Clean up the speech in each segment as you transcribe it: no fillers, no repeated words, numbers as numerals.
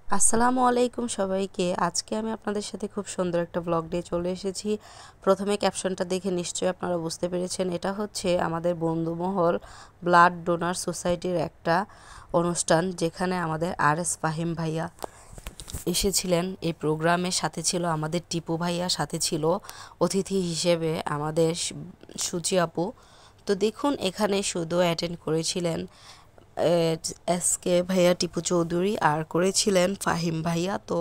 আসসালামু আলাইকুম সবাইকে। আজকে আমি আপনাদের সাথে খুব সুন্দর একটা ব্লগ নিয়ে চলে এসেছি। প্রথমে ক্যাপশনটা দেখে নিশ্চয়ই আপনারা বুঝতে পেরেছেন, এটা হচ্ছে আমাদের বন্ধুমহল ব্লাড ডোনার সোসাইটির একটা অনুষ্ঠান, যেখানে আমাদের আর.এস. ফাহিম ভাইয়া এসেছিলেন। এই প্রোগ্রামের সাথে ছিল আমাদের টিপু ভাইয়া, সাথে ছিল অতিথি হিসেবে আমাদের সুচি আপু। তো দেখুন, এখানে শুধু অ্যাটেন্ড করেছিলেন এসকে ভাইয়া, টিপু চৌধুরী, আর করেছিলেন ফাহিম ভাইয়া। তো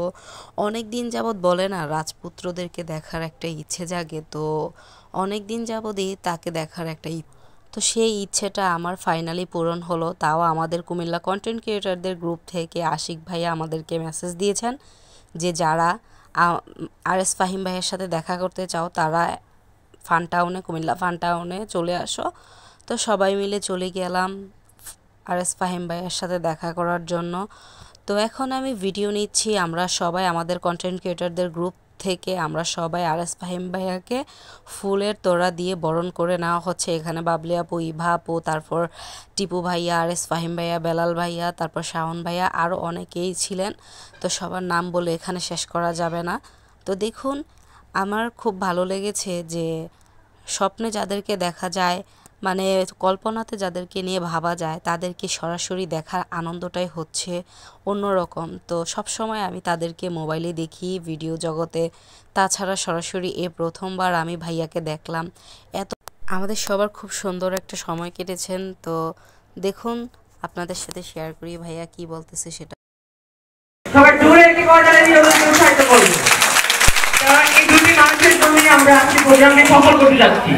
অনেক দিন যাবৎ বলে না, রাজপুত্রদেরকে দেখার একটা ইচ্ছে জাগে, তো অনেক দিন যাবৎই তাকে দেখার একটা তো সেই ইচ্ছেটা আমার ফাইনালি পূরণ হলো। তাও আমাদের কুমিল্লা কন্টেন্ট ক্রিয়েটরদের গ্রুপ থেকে আশিক ভাইয়া আমাদেরকে মেসেজ দিয়েছেন যে যারা আর.এস. ফাহিম ভাইয়ের সাথে দেখা করতে চাও তারা কুমিল্লা ফান টাউনে চলে আসো। তো সবাই মিলে চলে গেলাম আর.এস. ফাহিম ভাইয়ের সাথে দেখা করার জন্য। তো এখন আমি ভিডিও নিচ্ছি। আমরা সবাই আমাদের কন্টেন্ট ক্রিয়েটরদের গ্রুপ থেকে আমরা সবাই আর.এস. ফাহিম ভাইয়াকে ফুলের তোড়া দিয়ে বরণ করে নেওয়া হচ্ছে। এখানে বাবলি আপু, ইভা আপু, তারপর টিপু ভাইয়া, আর.এস. ফাহিম ভাইয়া, বেলাল ভাইয়া, তারপর শাওন ভাইয়া, আরও অনেকেই ছিলেন। তো সবার নাম বলে এখানে শেষ করা যাবে না। তো দেখুন, আমার খুব ভালো লেগেছে যে স্বপ্নে যাদেরকে দেখা যায়, মানে কল্পনাতে যাদেরকে নিয়ে ভাবা যায়, তাদেরকে সরাসরি দেখার আনন্দটাই হচ্ছে অন্যরকম। তো সব সময় আমি তাদেরকে মোবাইলে দেখি, ভিডিও জগতে, তাছাড়া সরাসরি প্রথমবার আমি ভাইয়াকে দেখলাম। আমাদের সবার খুব সুন্দর একটা সময় কেটেছেন। তো দেখুন, আপনাদের সাথে শেয়ার করি ভাইয়া কি বলতেছে সেটা। সবাই দূরে একটি কর্নারে দিয়ে উৎসাহিত করব, কারণ এই দুটি মানুষের জন্যই আমরা আজকে প্রোগ্রামে সফল করতে যাচ্ছি।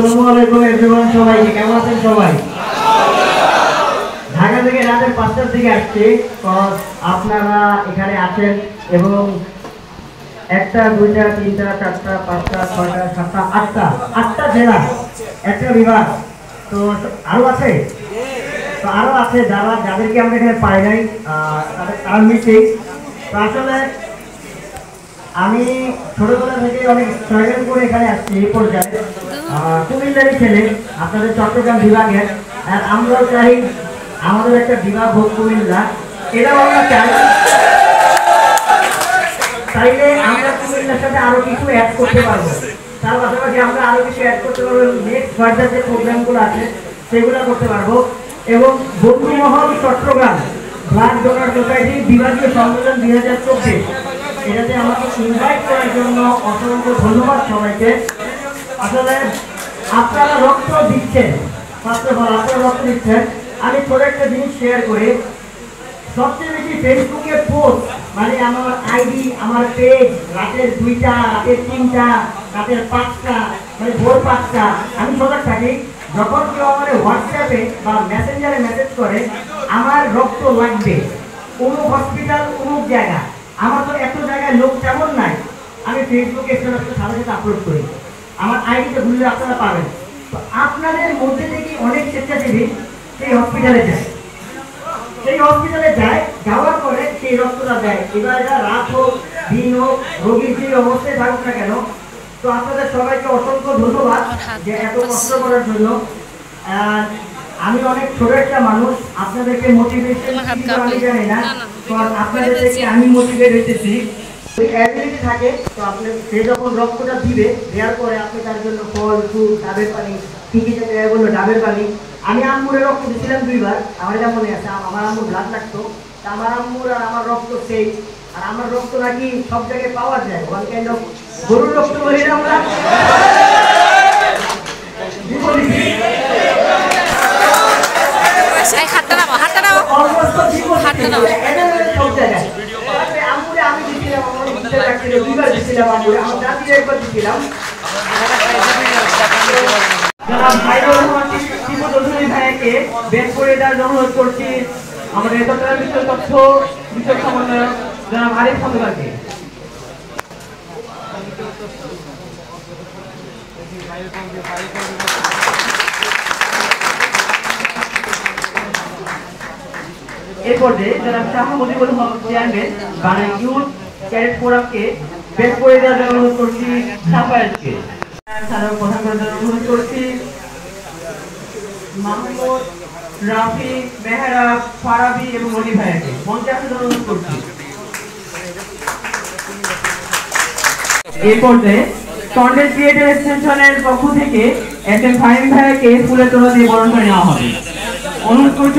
আসসালামু আলাইকুম এভরিওয়ান, সবাইকে কেমন আছেন সবাই? ঢাকা থেকে রাতের 5টার দিকে আসছি, আপনারা এখানে আছেন এবং 1টা 2টা 3টা 4টা 5টা 6টা 7টা 8টা জেলা, একটা বিভাগ। তো আরো আছে, যাদেরকে আমরা এখানে পাই নাই, তাদের মিটিং। তো আসলে আমি ছোটবেলা থেকে অনেক স্ট্রাগল করে এখানে আসছি এই পর্যায়ে। কুমিল্লারই ছেলে, আপনাদের চট্টগ্রাম বিভাগের, আর আমরাও চাই আমাদের একটা বিভাগ হোক কুমিল্লা। এটাও আমরা চাই, চাইলে আমরা কুমিল্লার সাথে আরো কিছু অ্যাড করতে পারবো। তার পাশাপাশি আমরা আরো কিছু অ্যাড করতে পারবো, নেক্সট ফার্দার যে প্রোগ্রামগুলো আছে সেগুলো করতে পারবো। এবং বন্ধুমহল চট্টগ্রাম ব্লাড ডোনার সোসাইটি বিভাগীয় সম্মেলন 2024, এটাতে আমাকে ইনভাইট করার জন্য অসংখ্য ধন্যবাদ সবাইকে। আসলে আপনারা রক্ত দিচ্ছেন, আপনারা রক্ত দিচ্ছেন। আমি ছোট একটা জিনিস শেয়ার করি। সবচেয়ে বেশি ফেসবুকে পোস্ট, মানে আমার আইডি, আমার পেজ রাতের 2টা, রাতের 3টা, রাতের 5টা, মানে ভোর 5টা আমি সজাগ থাকি। যখন কেউ আমার হোয়াটসঅ্যাপে বা মেসেঞ্জারে মেসেজ করে আমার রক্ত লাগবে, কোনো হসপিটাল, কোনো জায়গা, আমার তো এত জায়গায় লোক তেমন নাই, আমি ফেসবুকে সাথে সাথে আপলোড করি। আমার আইডিতে ঘুরলে আপনারা পাবেন। তো আপনাদের মধ্যে থেকে অনেক স্বেচ্ছাসেবী সেই হসপিটালে যায়, যাওয়ার পরে সেই রক্তটা দেয়। এবার এটা রাত হোক দিন হোক, রোগীর যে অবস্থায় থাকুক না কেন। তো আপনাদের সবাইকে অসংখ্য ধন্যবাদ যে এত কষ্ট করার জন্য। আমি অনেক ছোট একটা মানুষ, আপনাদেরকে মোটিভেশন আমি জানি না, আপনাদের থেকে আমি মোটিভেট হইতেছি। ওই অ্যাবিলিটি থাকে, তো আপনি সে যখন রক্তটা দিবে, দেওয়ার পরে আপনি তার জন্য ফল, ফুল, ডাবের পানি, টিকি যেতে বললো ডাবের পানি। আমি আম্মুরের রক্ত দিয়েছিলাম 2বার, আমার এটা মনে আছে। আমার আম্মুর ব্লাড লাগতো, আমার আম্মুর আর আমার রক্ত সেই। আর আমার রক্ত নাকি সব জায়গায় পাওয়া যায়, ওয়ান কাইন্ড অফ গরুর রক্ত বলি না আমরা। সব জায়গায় আমি দিচ্ছিলাম, আমার 2বার দিচ্ছিলাম, আমার দাদির একবার দিচ্ছিলাম। ভাইয়াকে বের করে দেওয়ার অনুরোধ করছি। আমাদের তথ্য বিষয় সমন্বয়ক জনাব আরিফ খন্দকারকে। এই পর্যায়ে জনাব Shah Mujibul Haque chairman Bangla youth cadet ফোরামকে বের করে দেওয়ার জন্য অনুরোধ করছি। সাফায়াতকে প্রধান করার জন্য অনুরোধ করছি। মাহমুদ, রাফি, মেহরা, ফারাবি এবং অলি ভাইকে মঞ্চে আসার জন্য অনুরোধ করছি। এই পর্যায়ে কন্টেন্ট ক্রিয়েটর এক্সটেনশনের পক্ষ থেকে এস এম ফাহিম ভাইকে ফুলের তোড়া দিয়ে বরণ করে নেওয়া হবে। অনুরোধ করছি